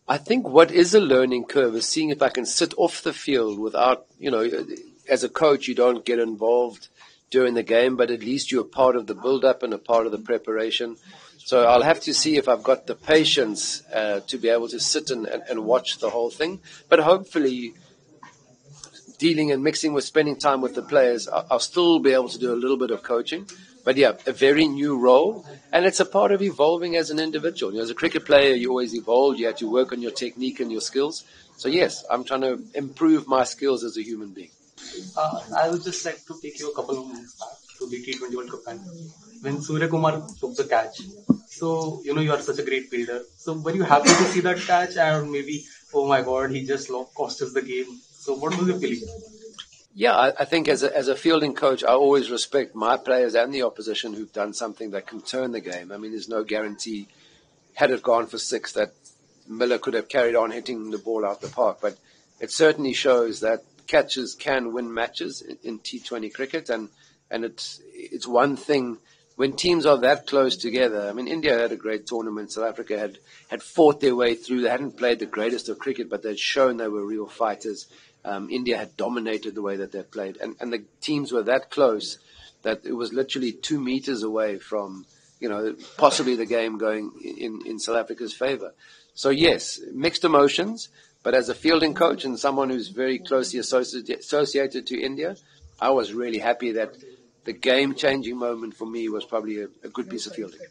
I think what is a learning curve is seeing if I can sit off the field without, as a coach, you don't get involved during the game, but at least you're part of the build-up and a part of the preparation. So I'll have to see if I've got the patience to be able to sit and watch the whole thing. But hopefully, dealing and mixing with spending time with the players, I'll still be able to do a little bit of coaching. But yeah, a very new role, and it's a part of evolving as an individual. As a cricket player, you always evolve. You have to work on your technique and your skills. So yes, I'm trying to improve my skills as a human being. I would just like to take you a couple of minutes back to the T20 World Cup final when Surya Kumar took the catch. So, you are such a great fielder. So, were you happy to see that catch? And maybe, oh my God, he just cost us the game. So, what was your feeling? Yeah, I think as a fielding coach, I always respect my players and the opposition who've done something that can turn the game. I mean, there's no guarantee, had it gone for six, that Miller could have carried on hitting the ball out the park. But it certainly shows that catches can win matches in T20 cricket. And it's one thing when teams are that close together. I mean, India had a great tournament. South Africa had fought their way through. They hadn't played the greatest of cricket, but they'd shown they were real fighters. India had dominated the way that they played. And the teams were that close that it was literally 2 meters away from, possibly the game going in South Africa's favor. So yes, mixed emotions, but as a fielding coach and someone who's very closely associated to India, I was really happy that the game-changing moment for me was probably a good piece of fielding.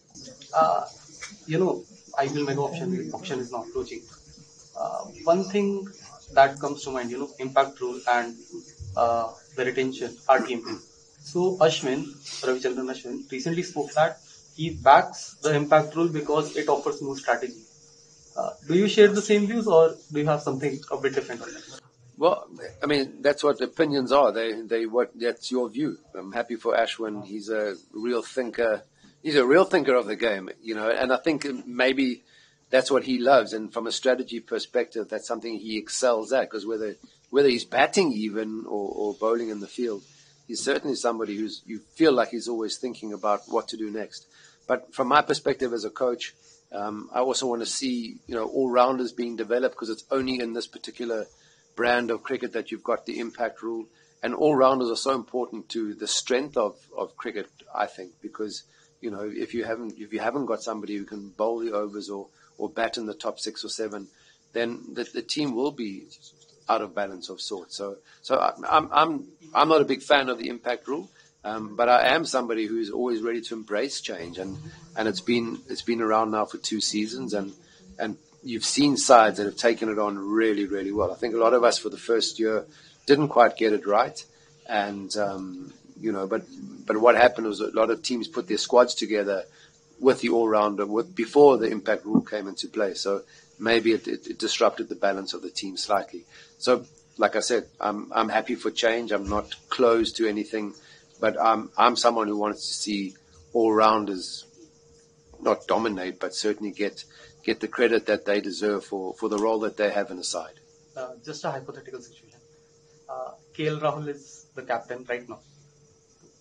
IPL mega auction is now approaching. One thing that comes to mind, impact rule and the retention, RTM. So Ravichandran Ashwin, recently spoke that he backs the impact rule because it offers more strategy. Do you share the same views, or do you have something a bit different on that? Well, I mean, that's what the opinions are. That's your view. I'm happy for Ashwin. He's a real thinker. He's a real thinker of the game, and I think maybe that's what he loves. And from a strategy perspective, that's something he excels at, because whether he's batting even or bowling in the field, he's certainly somebody you feel like he's always thinking about what to do next. But from my perspective as a coach, I also want to see, all-rounders being developed, because it's only in this particular brand of cricket that you've got the impact rule. And all-rounders are so important to the strength of cricket, I think, because, if you haven't got somebody who can bowl the overs or bat in the top 6 or 7, then the team will be out of balance of sorts. So I'm not a big fan of the impact rule, but I am somebody who is always ready to embrace change, and it's been around now for 2 seasons, and you've seen sides that have taken it on really, really well. I think a lot of us for the first year didn't quite get it right, and but what happened was a lot of teams put their squads together with the all-rounder before the impact rule came into play. So maybe it disrupted the balance of the team slightly. So, like I said, I'm happy for change. I'm not closed to anything, but I'm someone who wants to see all-rounders not dominate, but certainly get the credit that they deserve for the role that they have in the side. Just a hypothetical situation. KL Rahul is the captain right now.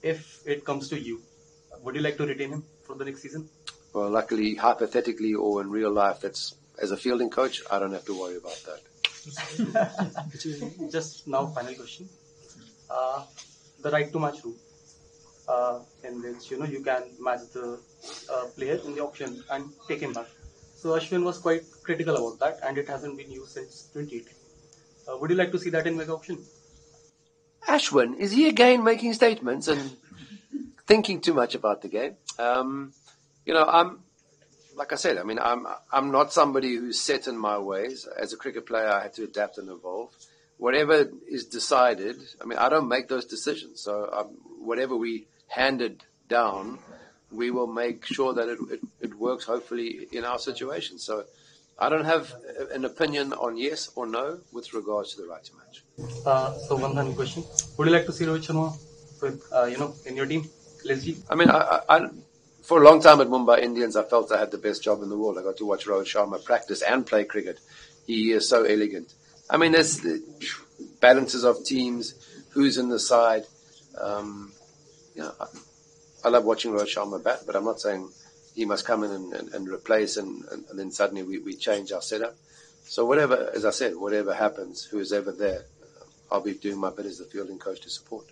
If it comes to you, would you like to retain him for the next season? Well, luckily, hypothetically or in real life, as a fielding coach, I don't have to worry about that. Just now, final question. The right to match rule, in which you can match the player in the auction and take him back. So Ashwin was quite critical about that, and it hasn't been used since 2018. Would you like to see that in mega auction? Ashwin, is he again making statements and thinking too much about the game? I'm like I said. I mean, I'm not somebody who's set in my ways. As a cricket player, I had to adapt and evolve. Whatever is decided, I mean, I don't make those decisions. So whatever we handed down, we will make sure that it works, hopefully, in our situation. So I don't have an opinion on yes or no with regards to the right to match. So one final question. Would you like to see Rohit Sharma with, in your team? I mean, I for a long time at Mumbai Indians, I felt I had the best job in the world. I got to watch Rohit Sharma practice and play cricket. He is so elegant. I mean, there's balances of teams, who's in the side. I love watching Rohit Sharma bat, but I'm not saying he must come in and replace and then suddenly we change our setup. So whatever, as I said, whatever happens, who's ever there, I'll be doing my bit as the fielding coach to support.